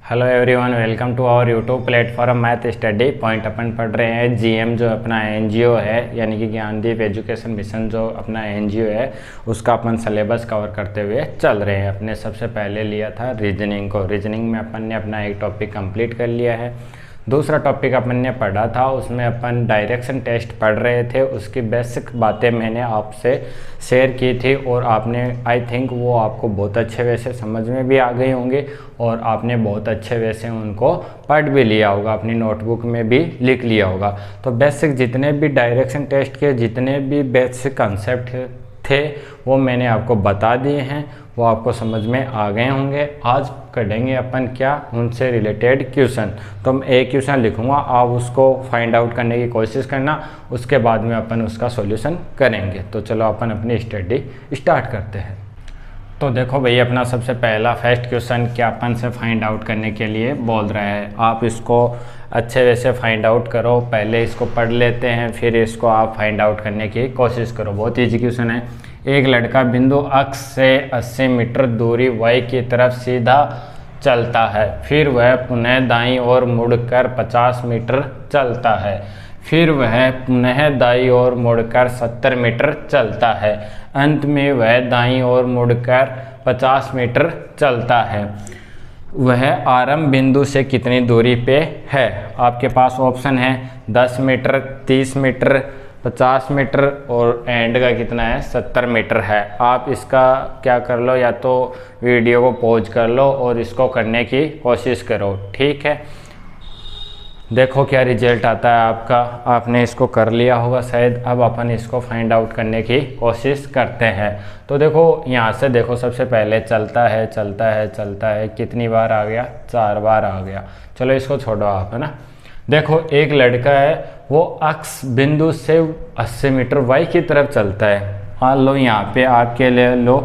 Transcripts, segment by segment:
Hello everyone, welcome to our YouTube platform math study point. अपन पढ़ रहे हैं जीएम जो अपना एनजीओ है, यानी कि ज्ञानदीप एजुकेशन मिशन जो अपना एनजीओ है उसका अपन सिलेबस कवर करते हुए चल रहे हैं। अपने सबसे पहले लिया था रीजनिंग को। रीजनिंग में अपन ने अपना एक टॉपिक कंप्लीट कर लिया है। दूसरा टॉपिक अपन ने पढ़ा था, उसमें अपन डायरेक्शन टेस्ट पढ़ रहे थे। उसकी बेसिक बातें मैंने आपसे शेयर की थी और आपने आई थिंक वो आपको बहुत अच्छे वे से समझ में भी आ गए होंगे और आपने बहुत अच्छे वे से उनको पढ़ भी लिया होगा, अपनी नोटबुक में भी लिख लिया होगा। तो बेसिक जितने भी डायरेक्शन टेस्ट के जितने भी बेसिक कंसेप्ट थे वो मैंने आपको बता दिए हैं, वो आपको समझ में आ गए होंगे। आज करेंगे अपन क्या, उनसे रिलेटेड क्वेश्चन। तो मैं एक क्वेश्चन लिखूंगा, आप उसको फाइंड आउट करने की कोशिश करना, उसके बाद में अपन उसका सॉल्यूशन करेंगे। तो चलो अपन अपनी स्टडी स्टार्ट करते हैं। तो देखो भैया, अपना सबसे पहला फर्स्ट क्वेश्चन क्या अपन से फाइंड आउट करने के लिए बोल रहा है। आप इसको अच्छे वैसे फाइंड आउट करो, पहले इसको पढ़ लेते हैं फिर इसको आप फाइंड आउट करने की कोशिश करो। बहुत ईजी क्वेश्चन है। एक लड़का बिंदु अक्ष से 80 मीटर दूरी y की तरफ सीधा चलता है, फिर वह पुनः दाईं ओर मुड़कर 50 मीटर चलता है, फिर वह पुनः दाईं ओर मुड़कर 70 मीटर चलता है, अंत में वह दाईं ओर मुड़कर 50 मीटर चलता है। वह आरंभ बिंदु से कितनी दूरी पे है? आपके पास ऑप्शन है 10 मीटर, 30 मीटर, 50 मीटर और एंड का कितना है 70 मीटर है। आप इसका क्या कर लो, या तो वीडियो को पॉज कर लो और इसको करने की कोशिश करो, ठीक है। देखो क्या रिजल्ट आता है आपका। आपने इसको कर लिया होगा शायद। अब अपन इसको फाइंड आउट करने की कोशिश करते हैं। तो देखो यहाँ से देखो, सबसे पहले चलता है चलता है चलता है, कितनी बार आ गया? 4 बार आ गया। चलो इसको छोड़ो आप, है ना। देखो एक लड़का है, वो अक्ष बिंदु से 80 मीटर y की तरफ चलता है। मान लो यहाँ पे आपके ले लो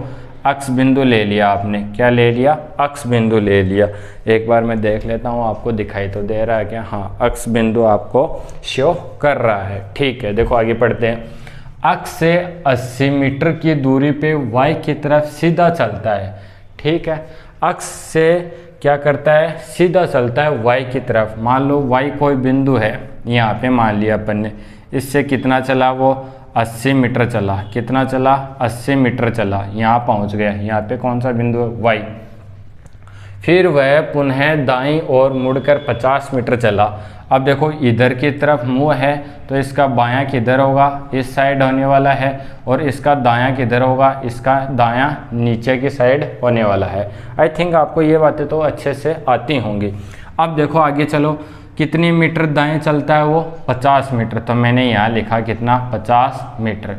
अक्ष बिंदु ले लिया आपने। क्या ले लिया? अक्ष बिंदु ले लिया। एक बार मैं देख लेता हूँ, आपको दिखाई तो दे रहा है क्या? हाँ, अक्ष बिंदु आपको शो कर रहा है, ठीक है। देखो आगे पढ़ते हैं। अक्ष से 80 मीटर की दूरी पे y की तरफ सीधा चलता है, ठीक है। अक्ष से क्या करता है? सीधा चलता है y की तरफ। मान लो y कोई बिंदु है, यहाँ पे मान लिया अपन ने। इससे कितना चला वो? 80 मीटर चला। कितना चला? 80 मीटर चला। यहाँ पहुँच गया। यहाँ पे कौन सा बिंदु है? y। फिर वह पुनः दाईं ओर मुड़कर 50 मीटर चला। अब देखो इधर की तरफ मुँह है तो इसका बायां किधर होगा? इस साइड होने वाला है। और इसका दायां किधर होगा? इसका दायां नीचे की साइड होने वाला है। आई थिंक आपको ये बातें तो अच्छे से आती होंगी। अब देखो आगे चलो, कितनी मीटर दाएं चलता है वो? 50 मीटर। तो मैंने यहाँ लिखा कितना? 50 मीटर।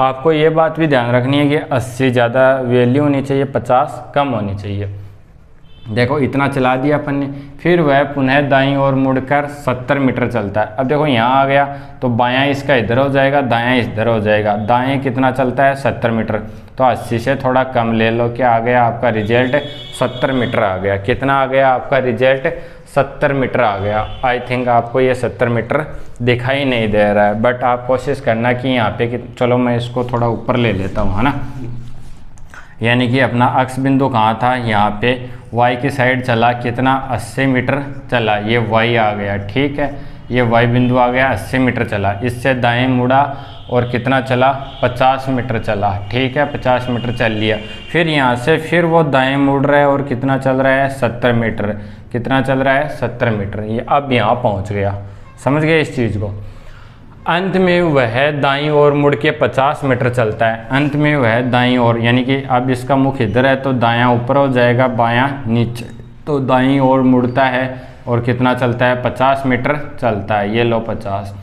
आपको ये बात भी ध्यान रखनी है कि 80 ज़्यादा वैल्यू होनी चाहिए, 50 कम होनी चाहिए। देखो इतना चला दिया अपन ने। फिर वह पुनः दाईं ओर मुड़कर 70 मीटर चलता है। अब देखो यहाँ आ गया तो बायां इसका इधर हो जाएगा, दायां इधर हो जाएगा। दाएं कितना चलता है? 70 मीटर। तो 80 से थोड़ा कम ले लो। क्या आ गया आपका रिजल्ट? 70 मीटर आ गया। कितना आ गया आपका रिजल्ट? 70 मीटर आ गया। आई थिंक आपको ये 70 मीटर दिखाई नहीं दे रहा है, बट आप कोशिश करना कि यहाँ पे कि चलो मैं इसको थोड़ा ऊपर ले लेता हूँ, है ना। यानी कि अपना अक्ष बिंदु कहाँ था? यहाँ पे y की साइड चला। कितना? 80 मीटर चला। ये y आ गया, ठीक है। ये y बिंदु आ गया, 80 मीटर चला। इससे दाएं मुड़ा और कितना चला? 50 मीटर चला, ठीक है। 50 मीटर चल लिया। फिर यहाँ से फिर वो दाएं मुड़ रहा है और कितना चल रहा है? 70 मीटर। कितना चल रहा है? 70 मीटर। ये अब यहाँ पहुँच गया। समझ गए इस चीज़ को? अंत में वह दाईं ओर मुड़ के 50 मीटर चलता है। अंत में वह दाईं ओर, यानी कि अब इसका मुख इधर है तो दायां ऊपर हो जाएगा, बायां नीचे। तो दाईं ओर मुड़ता है और कितना चलता है? 50 मीटर चलता है। ये लो 50।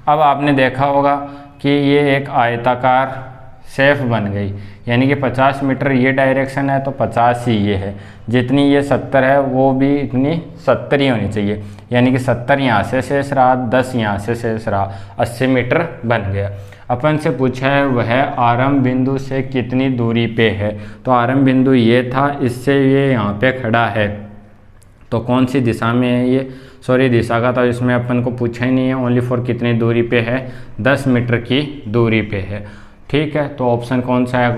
अब आपने देखा होगा कि ये एक आयताकार शेप बन गई, यानी कि 50 मीटर ये डायरेक्शन है तो 50 ही ये है। जितनी ये 70 है वो भी इतनी 70 ही होनी चाहिए, यानी कि 70 यहाँ से शेष रहा, 10 यहाँ से शेष रहा, 80 मीटर बन गया। अपन से पूछा है वह आरंभ बिंदु से कितनी दूरी पे है। तो आरंभ बिंदु ये था, इससे ये यहाँ पे खड़ा है। तो कौन सी दिशा में है ये? सॉरी, दिशा का तो इसमें अपन को पूछा ही नहीं है। ओनली फॉर कितनी दूरी पे है? 10 मीटर की दूरी पे है, ठीक है। तो ऑप्शन कौन सा है?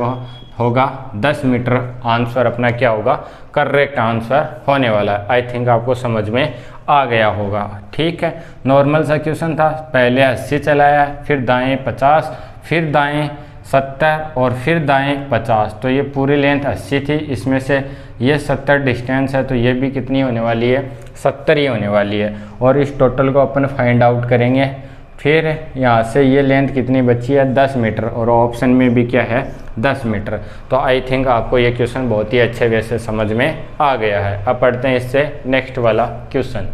होगा 10 मीटर। आंसर अपना क्या होगा, करेक्ट आंसर होने वाला है। आई थिंक आपको समझ में आ गया होगा। ठीक है, नॉर्मल सा क्वेश्चन था, पहले 80 चलाया, फिर दाएं 50, फिर दाएं 70 और फिर दाएं 50। तो ये पूरी लेंथ 80 थी, इसमें से ये 70 डिस्टेंस है, तो ये भी कितनी होने वाली है, 70 ही होने वाली है। और इस टोटल को अपन फाइंड आउट करेंगे। फिर यहाँ से ये लेंथ कितनी बची है, 10 मीटर, और ऑप्शन में भी क्या है, 10 मीटर। तो आई थिंक आपको ये क्वेश्चन बहुत ही अच्छे वे से समझ में आ गया है। अब पढ़ते हैं इससे नेक्स्ट वाला क्वेश्चन।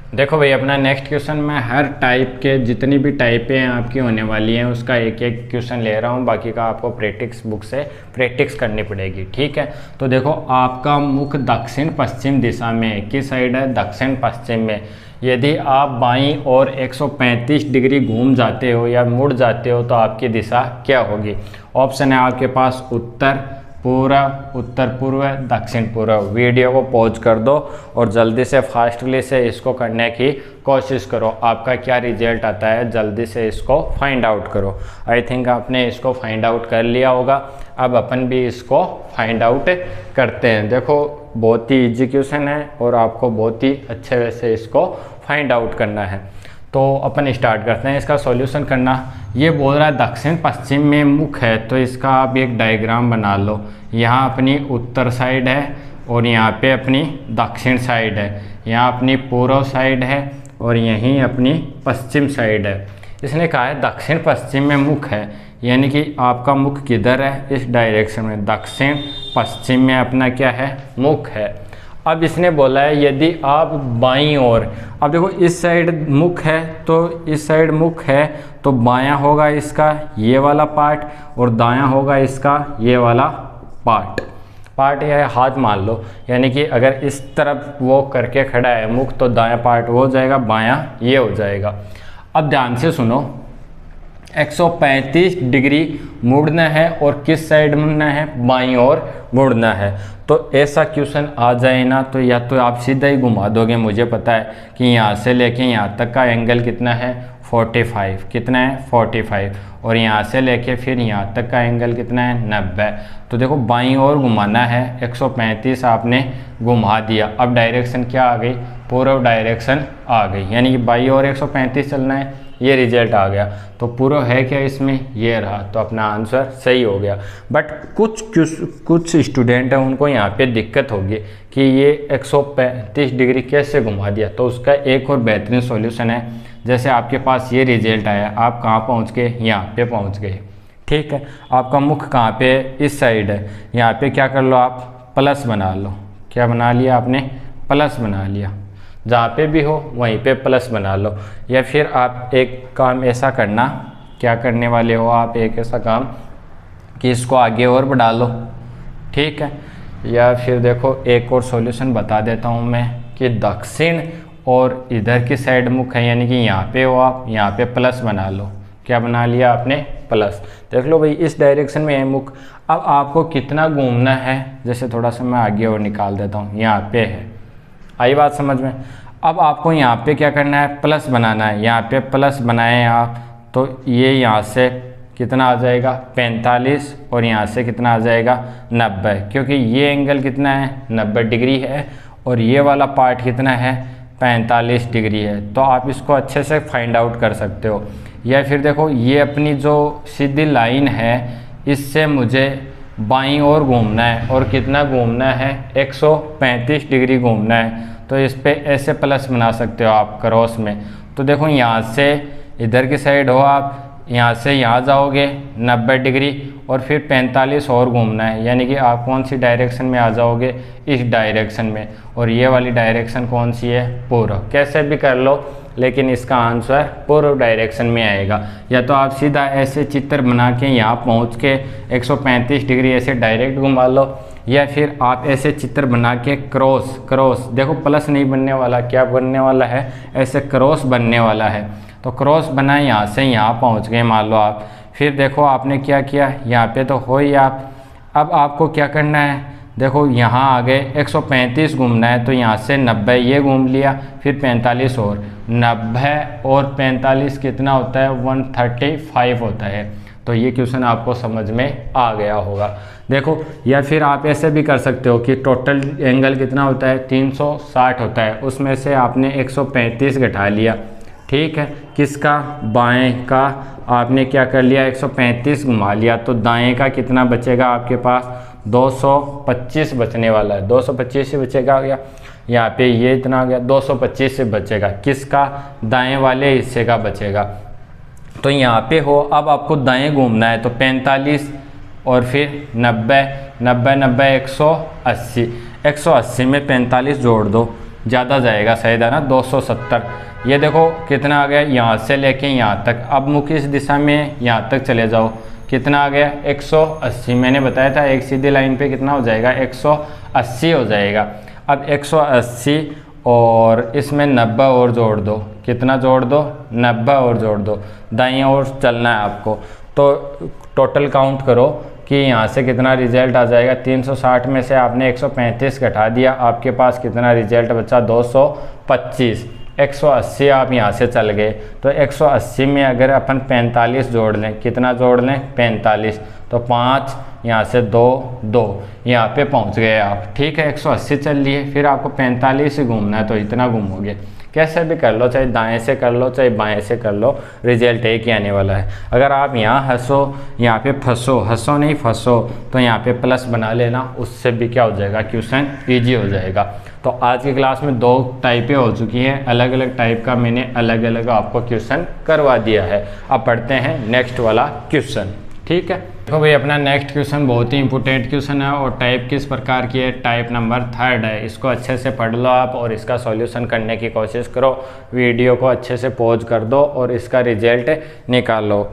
देखो भाई, अपना नेक्स्ट क्वेश्चन में हर टाइप के जितनी भी टाइपें आपकी होने वाली हैं उसका एक एक क्वेश्चन ले रहा हूँ, बाकी का आपको प्रैक्टिस बुक से प्रैक्टिस करनी पड़ेगी। ठीक है, तो देखो आपका मुख दक्षिण पश्चिम दिशा में है, किस साइड है, दक्षिण पश्चिम में। यदि आप बाईं ओर 135 डिग्री घूम जाते हो या मुड़ जाते हो तो आपकी दिशा क्या होगी। ऑप्शन है आपके पास उत्तर, पूर्व, उत्तर पूर्व, दक्षिण पूर्व। वीडियो को पॉज कर दो और जल्दी से फास्टली से इसको करने की कोशिश करो। आपका क्या रिजल्ट आता है जल्दी से इसको फाइंड आउट करो। आई थिंक आपने इसको फाइंड आउट कर लिया होगा। अब अपन भी इसको फाइंड आउट करते हैं। देखो बहुत ही इजी क्वेश्चन है और आपको बहुत ही अच्छे वे से इसको फाइंड आउट करना है। तो अपन स्टार्ट करते हैं इसका सॉल्यूशन करना। ये बोल रहा है दक्षिण पश्चिम में मुख है, तो इसका आप एक डायग्राम बना लो। यहाँ अपनी उत्तर साइड है और यहाँ पे अपनी दक्षिण साइड है, यहाँ अपनी पूर्व साइड है और यहीं अपनी पश्चिम साइड है। इसने कहा है दक्षिण पश्चिम में मुख है, यानी कि आपका मुख किधर है, इस डायरेक्शन में। दक्षिण पश्चिम में अपना क्या है, मुख है। अब इसने बोला है यदि आप बाईं ओर, अब देखो इस साइड मुख है तो इस साइड मुख है तो बायां होगा इसका ये वाला पार्ट और दायां होगा इसका ये वाला पार्ट या हाथ मान लो, यानी कि अगर इस तरफ वो करके खड़ा है मुख तो दायां पार्ट वो हो जाएगा, बायां ये हो जाएगा। अब ध्यान से सुनो, 135 डिग्री मुड़ना है और किस साइड मुड़ना है, बाईं ओर मुड़ना है। तो ऐसा क्वेश्चन आ जाए ना तो या तो आप सीधा ही घुमा दोगे। मुझे पता है कि यहाँ से लेके यहाँ तक का एंगल कितना है, 45। कितना है, 45। और यहाँ से लेके फिर यहाँ तक का एंगल कितना है, 90। तो देखो बाईं ओर घुमाना है, 135 आपने घुमा दिया। अब डायरेक्शन क्या आ गई, पूर्व डायरेक्शन आ गई, यानी कि बाईं ओर 135 चलना है। ये रिजल्ट आ गया। तो पूर्व है क्या इसमें, ये रहा, तो अपना आंसर सही हो गया। बट कुछ स्टूडेंट हैं उनको यहाँ पे दिक्कत होगी कि ये 135 डिग्री कैसे घुमा दिया। तो उसका एक और बेहतरीन सॉल्यूशन है। जैसे आपके पास ये रिजल्ट आया, आप कहाँ पहुँच गए, यहाँ पे पहुँच गए। ठीक है, आपका मुख कहाँ पे, इस साइड है। यहाँ पे क्या कर लो, आप प्लस बना लो। क्या बना लिया आपने, प्लस बना लिया। जहाँ पे भी हो वहीं पे प्लस बना लो। या फिर आप एक काम ऐसा करना, क्या करने वाले हो आप, एक ऐसा काम कि इसको आगे और बढ़ा लो। ठीक है, या फिर देखो एक और सॉल्यूशन बता देता हूँ मैं कि दक्षिण और इधर की साइड मुख है, यानी कि यहाँ पे हो आप, यहाँ पे प्लस बना लो। क्या बना लिया आपने, प्लस। देख लो भाई इस डायरेक्शन में है मुख। अब आपको कितना घूमना है, जैसे थोड़ा सा मैं आगे और निकाल देता हूँ, यहाँ पे है। आई बात समझ में। अब आपको यहाँ पे क्या करना है, प्लस बनाना है। यहाँ पे प्लस बनाए आप तो ये यहाँ से कितना आ जाएगा, 45, और यहाँ से कितना आ जाएगा, 90, क्योंकि ये एंगल कितना है, 90 डिग्री है और ये वाला पार्ट कितना है, 45 डिग्री है। तो आप इसको अच्छे से फाइंड आउट कर सकते हो। या फिर देखो ये अपनी जो सीधी लाइन है इससे मुझे बाईं ओर घूमना है और कितना घूमना है, 135 डिग्री घूमना है। तो इस पे ऐसे प्लस बना सकते हो आप क्रॉस में। तो देखो यहाँ से इधर की साइड हो आप, यहाँ से यहाँ जाओगे 90 डिग्री और फिर 45 और घूमना है, यानी कि आप कौन सी डायरेक्शन में आ जाओगे, इस डायरेक्शन में। और ये वाली डायरेक्शन कौन सी है, पूर्व। कैसे भी कर लो लेकिन इसका आंसर पूर्व डायरेक्शन में आएगा। या तो आप सीधा ऐसे चित्र बना के यहाँ पहुँच के 135 डिग्री ऐसे डायरेक्ट घुमा लो, या फिर आप ऐसे चित्र बना के क्रॉस देखो प्लस नहीं बनने वाला, क्या बनने वाला है, ऐसे क्रॉस बनने वाला है। तो क्रॉस बनाए, यहाँ से यहाँ पहुँच गए मान लो आप। फिर देखो आपने क्या किया, यहाँ पे तो हो ही आप। अब आपको क्या करना है, देखो यहाँ आ गए 135 घूमना है तो यहाँ से 90 ये घूम लिया, फिर 45 और 90 और 45 कितना होता है, 135 होता है। तो ये क्वेश्चन आपको समझ में आ गया होगा। देखो, या फिर आप ऐसे भी कर सकते हो कि टोटल एंगल कितना होता है, 360 होता है, उसमें से आपने 135 घटा लिया, ठीक है। किसका, बाएं का आपने क्या कर लिया, 135 घुमा लिया, तो दाएं का कितना बचेगा आपके पास, 225 बचने वाला है, 225 से बचेगा या यहाँ पे ये इतना आ गया, 225 से बचेगा, किसका, दाएं वाले हिस्से का बचेगा। तो यहाँ पे हो, अब आपको दाएं घूमना है तो 45 और फिर 90, 90 90 180, 180 में 45 जोड़ दो, ज़्यादा जाएगा शायद, है ना, 270। ये देखो कितना आ गया, यहाँ से लेके यहाँ तक, अब मुख इस दिशा में यहाँ तक चले जाओ, कितना आ गया, 180। मैंने बताया था एक सीधी लाइन पे कितना हो जाएगा, 180 हो जाएगा। अब 180 और इसमें 90 और जोड़ दो, कितना जोड़ दो, 90 और जोड़ दो, दाईं ओर चलना है आपको। तो टोटल काउंट करो कि यहाँ से कितना रिजल्ट आ जाएगा, 360 में से आपने 135 घटा दिया, आपके पास कितना रिजल्ट बचा, 225। 180 आप यहाँ से चल गए, तो 180 में अगर अपन 45 जोड़ लें, कितना जोड़ लें, 45, तो 5 यहाँ से 2 2, यहाँ पे पहुँच गए आप, ठीक है। 180 चल लिए, फिर आपको 45 से घूमना है तो इतना घूमोगे, कैसे भी कर लो, चाहे दाएं से कर लो चाहे बाएं से कर लो, रिजल्ट एक ही आने वाला है। अगर आप यहाँ हंसो, यहाँ पे फंसो, हंसो नहीं फंसो, तो यहाँ पे प्लस बना लेना, उससे भी क्या हो जाएगा, क्वेश्चन ईजी हो जाएगा। तो आज की क्लास में 2 टाइपें हो चुकी हैं, अलग अलग टाइप का मैंने अलग अलग आपको क्वेश्चन करवा दिया है। अब पढ़ते हैं नेक्स्ट वाला क्वेश्चन, ठीक है। देखो भाई, अपना नेक्स्ट क्वेश्चन बहुत ही इंपॉर्टेंट क्वेश्चन है और टाइप किस प्रकार की है, टाइप नंबर 3 है। इसको अच्छे से पढ़ लो आप और इसका सॉल्यूशन करने की कोशिश करो, वीडियो को अच्छे से पॉज कर दो और इसका रिजल्ट निकालो।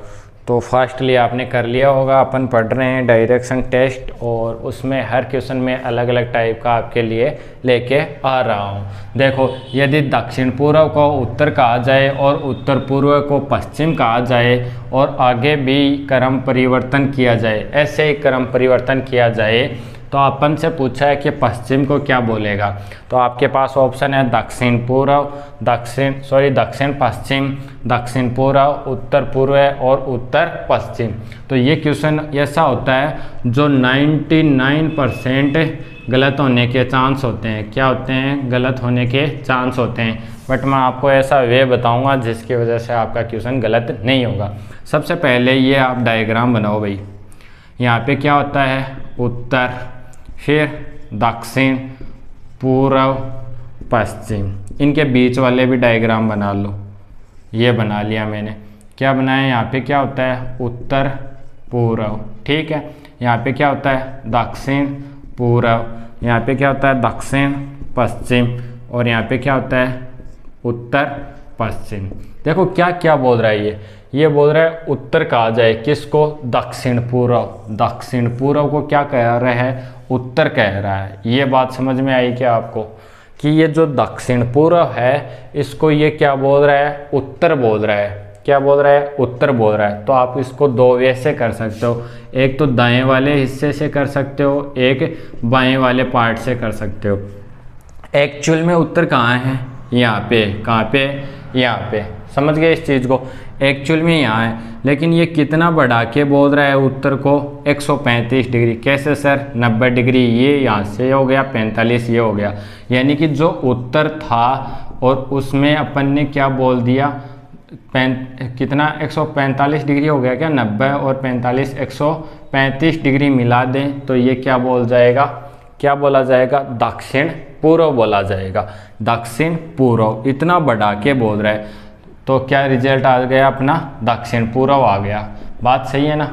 तो फास्टली आपने कर लिया होगा, अपन पढ़ रहे हैं डायरेक्शन टेस्ट और उसमें हर क्वेश्चन में अलग अलग टाइप का आपके लिए लेके आ रहा हूँ। देखो, यदि दक्षिण पूर्व को उत्तर कहा जाए और उत्तर पूर्व को पश्चिम कहा जाए और आगे भी क्रम परिवर्तन किया जाए, ऐसे ही क्रम परिवर्तन किया जाए, तो अपन से पूछा है कि पश्चिम को क्या बोलेगा। तो आपके पास ऑप्शन है दक्षिण पूर्व, दक्षिण पश्चिम, दक्षिण पूर्व, उत्तर पूर्व और उत्तर पश्चिम। तो ये क्वेश्चन ऐसा होता है जो 99% गलत होने के चांस होते हैं। क्या होते हैं, गलत होने के चांस होते हैं, बट मैं आपको ऐसा वे बताऊंगा जिसकी वजह से आपका क्वेश्चन गलत नहीं होगा। सबसे पहले ये आप डायग्राम बनाओ भाई, यहाँ पे क्या होता है, उत्तर, फिर दक्षिण, पूर्व, पश्चिम, इनके बीच वाले भी डायग्राम बना लो। ये बना लिया मैंने, क्या बनाया, यहाँ पे क्या होता है, उत्तर पूर्व, ठीक है। यहाँ पे क्या होता है, दक्षिण पूर्व, यहाँ पे क्या होता है, दक्षिण पश्चिम, और यहाँ पे क्या होता है, उत्तर पश्चिम। देखो क्या क्या बोल रहा है ये बोल रहा है उत्तर कहा जाए, किसको, दक्षिण पूर्व। दक्षिण पूर्व को क्या कह रहा है, उत्तर कह रहा है। ये बात समझ में आई क्या आपको, कि ये जो दक्षिण पूर्व है इसको ये क्या बोल रहा है, उत्तर बोल रहा है। क्या बोल रहा है, उत्तर बोल रहा है। तो आप इसको 2 वे से कर सकते हो, एक तो दाएं वाले हिस्से से कर सकते हो, एक बाएं वाले पार्ट से कर सकते हो। एक्चुअल में उत्तर कहाँ है, यहाँ पे, कहाँ पे, यहाँ पे, समझ गए इस चीज़ को। एक्चुअल में यहाँ है, लेकिन ये कितना बढ़ा के बोल रहा है उत्तर को, 135 डिग्री। कैसे सर, 90 डिग्री ये यहाँ से हो गया, 45 ये हो गया, यानी कि जो उत्तर था और उसमें अपन ने क्या बोल दिया, कितना 145 डिग्री हो गया क्या, 90 और 45 135 डिग्री मिला दें तो ये क्या बोल जाएगा, क्या बोला जाएगा, दक्षिण पूर्व बोला जाएगा। दक्षिण पूर्व इतना बढ़ा के बोल रहा है, तो क्या रिजल्ट आ गया अपना, दक्षिण पूर्व आ गया। बात सही है ना,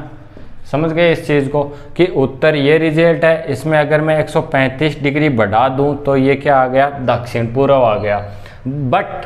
समझ गए इस चीज़ को, कि उत्तर ये रिजल्ट है, इसमें अगर मैं 135 डिग्री बढ़ा दूं तो ये क्या आ गया, दक्षिण पूर्व आ गया। बट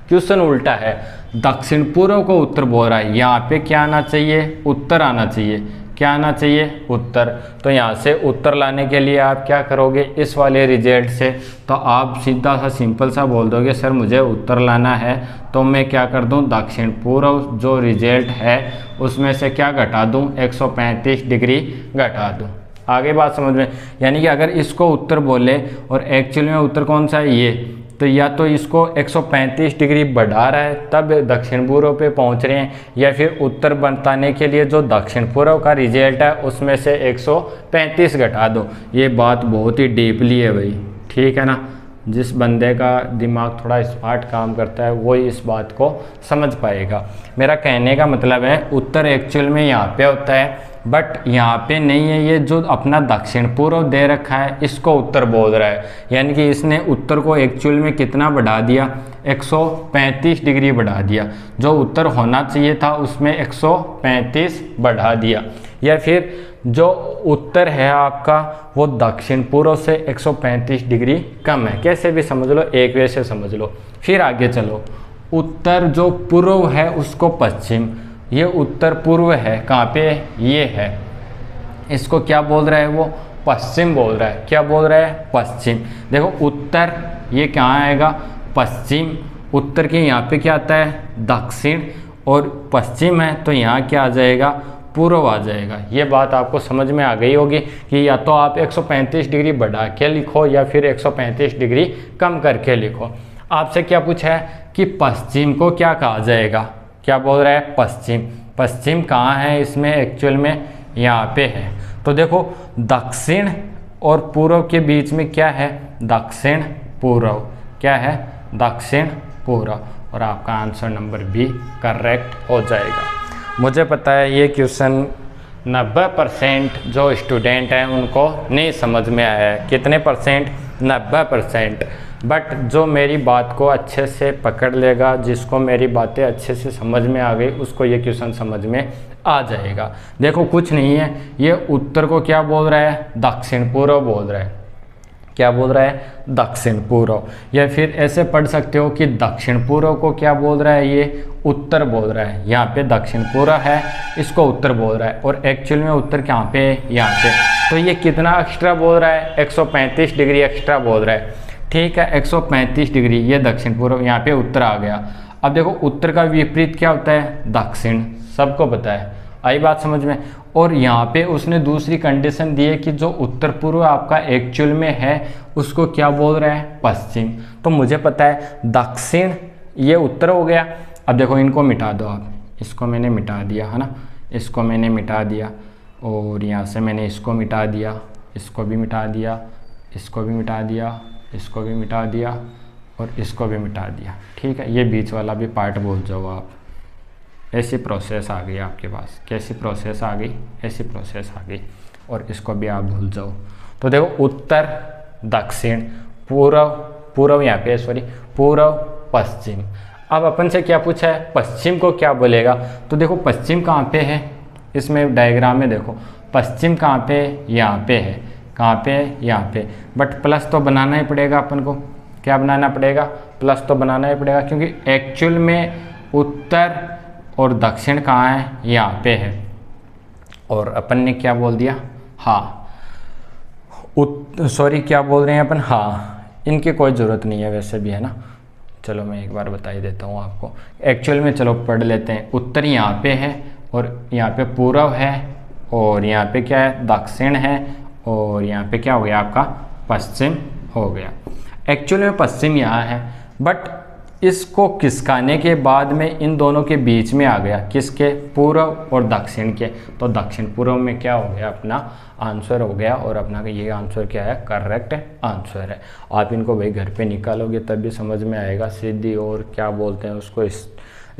क्वेश्चन उल्टा है, दक्षिण पूर्व को उत्तर बोल रहा है, यहाँ पे क्या आना चाहिए, उत्तर आना चाहिए। क्या आना चाहिए, उत्तर। तो यहाँ से उत्तर लाने के लिए आप क्या करोगे, इस वाले रिजल्ट से तो आप सीधा सा सिंपल सा बोल दोगे, सर मुझे उत्तर लाना है, तो मैं क्या कर दूँ, दक्षिण पूर्व जो रिजल्ट है उसमें से क्या घटा दूँ, 135 डिग्री घटा दूँ। आगे बात समझ में, यानी कि अगर इसको उत्तर बोले और एक्चुअल में उत्तर कौन सा है, ये, तो या तो इसको 135 डिग्री बढ़ा रहा है तब दक्षिण पूर्व पे पहुंच रहे हैं, या फिर उत्तर बताने के लिए जो दक्षिण पूर्व का रिजल्ट है उसमें से 135 घटा दो। ये बात बहुत ही डीपली है भाई, ठीक है ना। जिस बंदे का दिमाग थोड़ा स्मार्ट काम करता है वो इस बात को समझ पाएगा। मेरा कहने का मतलब है उत्तर एक्चुअल में यहाँ पे होता है, बट यहाँ पे नहीं है। ये जो अपना दक्षिण पूर्व दे रखा है इसको उत्तर बोल रहा है, यानी कि इसने उत्तर को एक्चुअल में कितना बढ़ा दिया, 135 डिग्री बढ़ा दिया। जो उत्तर होना चाहिए था उसमें 135 बढ़ा दिया। या फिर जो उत्तर है आपका वो दक्षिण पूर्व से 135 डिग्री कम है, कैसे भी समझ लो, एक वे से समझ लो। फिर आगे चलो, उत्तर जो पूर्व है उसको पश्चिम, ये उत्तर पूर्व है, कहाँ पे, ये है, इसको क्या बोल रहा है वो, पश्चिम बोल रहा है। क्या बोल रहा है, पश्चिम। देखो उत्तर ये कहाँ आएगा, पश्चिम। उत्तर के यहाँ पे क्या आता है, दक्षिण, और पश्चिम है तो यहाँ क्या आ जाएगा, पूर्व आ जाएगा। ये बात आपको समझ में आ गई होगी कि या तो आप 135 डिग्री बढ़ा के लिखो या फिर 135 डिग्री कम करके लिखो। आपसे क्या पूछा है कि पश्चिम को क्या कहा जाएगा, क्या बोल रहा है, पश्चिम। पश्चिम कहाँ है इसमें, एक्चुअल में यहाँ पे है। तो देखो दक्षिण और पूर्व के बीच में क्या है, दक्षिण पूर्व। क्या है, दक्षिण पूर्व। और आपका आंसर नंबर बी करेक्ट हो जाएगा। मुझे पता है ये क्वेश्चन 90% जो स्टूडेंट हैं उनको नहीं समझ में आया है। कितने परसेंट, 90%। बट जो मेरी बात को अच्छे से पकड़ लेगा, जिसको मेरी बातें अच्छे से समझ में आ गई, उसको ये क्वेश्चन समझ में आ जाएगा। देखो कुछ नहीं है, ये उत्तर को क्या बोल रहा है, दक्षिण पूर्व बोल रहा है। क्या बोल रहा है, दक्षिण पूर्व। या फिर ऐसे पढ़ सकते हो कि दक्षिण पूर्व को क्या बोल रहा है, ये उत्तर बोल रहा है। यहाँ पे दक्षिण पूर्व है, इसको उत्तर बोल रहा है, और एक्चुअल में उत्तर कहाँ पे है, यहाँ पे। तो ये कितना एक्स्ट्रा बोल रहा है, 135 डिग्री एक्स्ट्रा बोल रहा है। ठीक है, 135 डिग्री, ये दक्षिण पूर्व, यहाँ पे उत्तर आ गया। अब देखो उत्तर का विपरीत क्या होता है, दक्षिण, सबको पता है। आई बात समझ में। और यहाँ पे उसने दूसरी कंडीशन दी है कि जो उत्तर पूर्व आपका एक्चुअल में है उसको क्या बोल रहा है, पश्चिम। तो मुझे पता है दक्षिण ये उत्तर हो गया। अब देखो इनको मिटा दो आप, इसको मैंने मिटा दिया है ना, इसको मैंने मिटा दिया, और यहाँ से मैंने इसको मिटा दिया, इसको भी मिटा दिया, इसको भी मिटा दिया, इसको भी मिटा दिया, और इसको भी मिटा दिया। ठीक है, ये बीच वाला भी पार्ट भूल जाओ आप। ऐसी प्रोसेस आ गई आपके पास। कैसी प्रोसेस आ गई, ऐसी प्रोसेस आ गई, और इसको भी आप भूल जाओ। तो देखो उत्तर, दक्षिण, पूर्व, पूर्व यहाँ पे सॉरी, पूर्व, पश्चिम। अब अपन से क्या पूछा है, पश्चिम को क्या बोलेगा। तो देखो पश्चिम कहाँ पे है, इसमें डायग्राम में देखो पश्चिम कहाँ पे, यहाँ पे है। कहाँ पे, यहाँ पे। बट प्लस तो बनाना ही पड़ेगा अपन को। क्या बनाना पड़ेगा, प्लस तो बनाना ही पड़ेगा, क्योंकि एक्चुअल में उत्तर और दक्षिण कहाँ है, यहाँ पे है। और अपन ने क्या बोल दिया, हाँ, सॉरी क्या बोल रहे हैं अपन, हाँ, इनकी कोई ज़रूरत नहीं है वैसे भी, है ना। चलो मैं एक बार बता ही देता हूँ आपको। एक्चुअल में चलो पढ़ लेते हैं। उत्तर यहाँ पे है, और यहाँ पे पूर्व है, और यहाँ पे क्या है, दक्षिण है, और यहाँ पे क्या हो गया आपका, पश्चिम हो गया। एक्चुअल में पश्चिम यहाँ है, बट इसको खिसकाने के बाद में इन दोनों के बीच में आ गया, किसके, पूर्व और दक्षिण के। तो दक्षिण पूर्व में क्या हो गया, अपना आंसर हो गया, और अपना ये आंसर क्या है, करेक्ट आंसर है। आप इनको भाई घर पे निकालोगे तब भी समझ में आएगा। सीधी और क्या बोलते हैं उसको,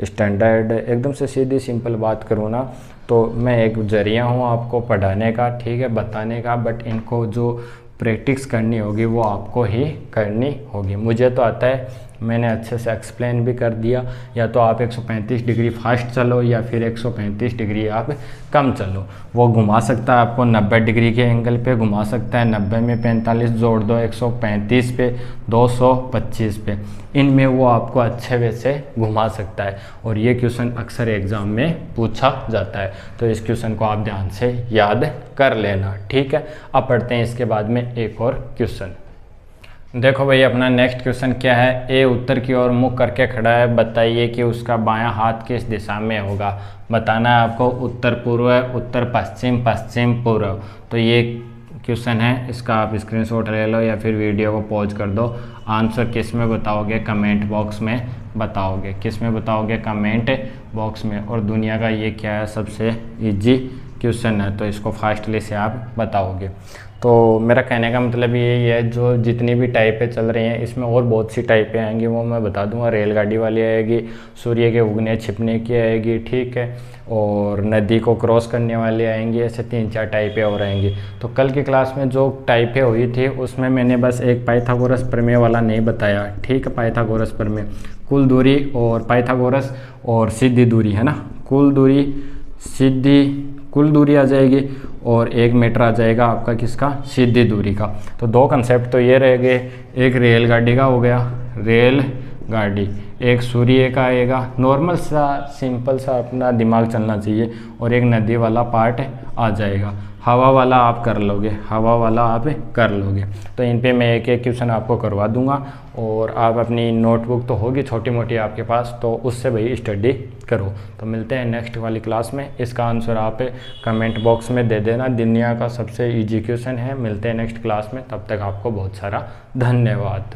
स्टैंडर्ड, एकदम से सीधी सिंपल बात करूँ ना तो मैं एक जरिया हूँ आपको पढ़ाने का, ठीक है, बताने का। बट इनको जो प्रैक्टिस करनी होगी वो आपको ही करनी होगी। मुझे तो आता है, मैंने अच्छे से एक्सप्लेन भी कर दिया। या तो आप 135 डिग्री फास्ट चलो, या फिर 135 डिग्री आप कम चलो। वो घुमा सकता है आपको 90 डिग्री के एंगल पे घुमा सकता है। 90 में 45 जोड़ दो, 135 पे, 225 पे, इनमें वो आपको अच्छे वे से घुमा सकता है। और ये क्वेश्चन अक्सर एग्ज़ाम में पूछा जाता है, तो इस क्वेश्चन को आप ध्यान से याद कर लेना, ठीक है। अब पढ़ते हैं इसके बाद में एक और क्वेश्चन। देखो भाई अपना नेक्स्ट क्वेश्चन क्या है। ए उत्तर की ओर मुख करके खड़ा है, बताइए कि उसका बायां हाथ किस दिशा में होगा। बताना है आपको। उत्तर पूर्व है, उत्तर पश्चिम, पश्चिम पूर्व। तो ये क्वेश्चन है, इसका आप स्क्रीनशॉट ले लो या फिर वीडियो को पॉज कर दो। आंसर किस में बताओगे? कमेंट बॉक्स में बताओगे। किस में बताओगे? कमेंट बॉक्स में। और दुनिया का ये क्या है? सबसे इजी क्वेश्चन है, तो इसको फास्टली से आप बताओगे। तो मेरा कहने का मतलब यही है, जो जितनी भी टाइपें चल रही हैं इसमें और बहुत सी टाइपें आएंगी, वो मैं बता दूंगा। रेलगाड़ी वाली आएगी, सूर्य के उगने छिपने की आएगी, ठीक है, और नदी को क्रॉस करने वाली आएंगी। ऐसे 3-4 टाइपें और आएंगी। तो कल की क्लास में जो टाइपें हुई थी उसमें मैंने बस एक पाइथागोरस प्रमेय वाला नहीं बताया, ठीक है। पाइथागोरस प्रमेय, कुल दूरी और पाइथागोरस और सीधी दूरी, है ना। कुल दूरी, सीधी, कुल दूरी आ जाएगी और 1 मीटर आ जाएगा आपका किसका? सीधी दूरी का। तो 2 कंसेप्ट तो ये रह गए, एक रेलगाड़ी का हो गया, रेल गाड़ी, एक सूर्य का आएगा, नॉर्मल सा सिंपल सा अपना दिमाग चलना चाहिए, और एक नदी वाला पार्ट आ जाएगा। हवा वाला आप कर लोगे, हवा वाला आप कर लोगे। तो इन पे मैं एक एक क्वेश्चन आपको करवा दूंगा, और आप अपनी नोटबुक तो होगी छोटी मोटी आपके पास, तो उससे भाई स्टडी करो। तो मिलते हैं नेक्स्ट वाली क्लास में। इसका आंसर आप कमेंट बॉक्स में दे देना। दुनिया का सबसे ईजी क्वेश्चन है। मिलते हैं नेक्स्ट क्लास में, तब तक आपको बहुत सारा धन्यवाद।